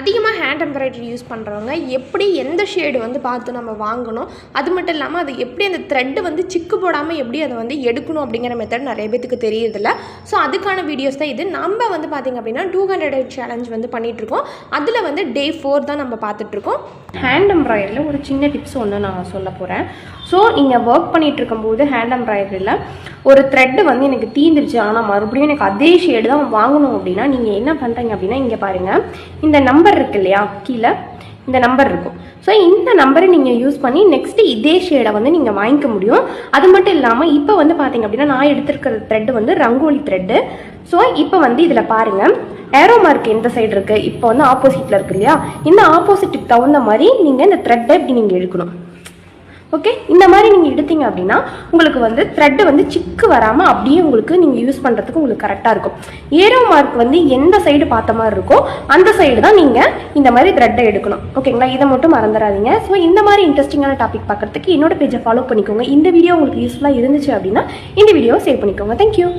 அதிகமாக hand embroidery use பண்ணுறவங்க எப்படி எந்த ஷேடு வந்து பார்த்து நம்ம வாங்கணும், அது மட்டும் இல்லாமல் அது எப்படி அந்த த்ரெட்டு வந்து சிக்கு போடாமல் எப்படி அதை வந்து எடுக்கணும் அப்படிங்கிற மெத்தட் நிறைய பேத்துக்கு தெரியறதில்ல. ஸோ அதுக்கான வீடியோஸ் தான் இது. நம்ம வந்து பார்த்திங்க அப்படின்னா 200 சேலஞ்ச் வந்து பண்ணிகிட்ருக்கோம். அதில் வந்து Day 4 தான் நம்ம பார்த்துட்ருக்கோம். ஹேண்ட் எம்ப்ராய்டரியில் ஒரு சின்ன டிப்ஸ் ஒன்று நான் சொல்ல போகிறேன். ஸோ நீங்கள் ஒர்க் பண்ணிகிட்டு இருக்கும்போது ஹேண்ட் எம்ப்ராய்டரியில் ஒரு த்ரெட்டு வந்து எனக்கு தீந்துருச்சு, ஆனால் மறுபடியும் எனக்கு அதே ஷேடு தான் வாங்கணும் அப்படின்னா நீங்கள் என்ன பண்ணுறீங்க அப்படின்னா, இங்கே பாருங்கள், இந்த நம்பர் இருக்கு இல்லையா, கீழே இந்த நம்பர் இருக்கும். ஸோ இந்த நம்பரை நீங்கள் யூஸ் பண்ணி நெக்ஸ்ட்டு இதே ஷேடை வந்து நீங்கள் வாங்கிக்க முடியும். அது மட்டும் இல்லாமல் இப்போ வந்து பார்த்தீங்க அப்படின்னா நான் எடுத்துருக்கிற த்ரெட்டு வந்து ரங்கோலி த்ரெட்டு. ஸோ இப்போ வந்து இதில் பாருங்கள், ஏரோ மார்க் எந்த சைடு இருக்குது, இப்போ வந்து ஆப்போசிட்டில் இருக்கு இல்லையா, இந்த ஆப்போசிட்டுக்கு தகுந்த மாதிரி நீங்கள் இந்த த்ரெட்டை இப்படி நீங்கள் எடுக்கணும். ஓகே, இந்த மாதிரி நீங்கள் எடுத்தீங்க அப்படின்னா உங்களுக்கு வந்து த்ரெட்டு வந்து சிக்கு வராமல் அப்படியே உங்களுக்கு நீங்கள் யூஸ் பண்ணுறதுக்கு உங்களுக்கு கரெக்டாக இருக்கும். ஏரோ மார்க் வந்து எந்த சைடு பார்த்த மாதிரி இருக்கோ அந்த சைடு தான் நீங்கள் இந்த மாதிரி த்ரெட்டை எடுக்கணும். ஓகேங்களா, இதை மட்டும் மறந்துடாதீங்க. ஸோ இந்த மாதிரி இன்ட்ரெஸ்டிங்கான டாபிக் பார்க்குறதுக்கு என்னோட பேஜை ஃபாலோ பண்ணிக்கோங்க. இந்த வீடியோ உங்களுக்கு யூஸ்ஃபுல்லாக இருந்துச்சு அப்படின்னா இந்த வீடியோவை சேவ் பண்ணிக்கோங்க. தேங்க்யூ.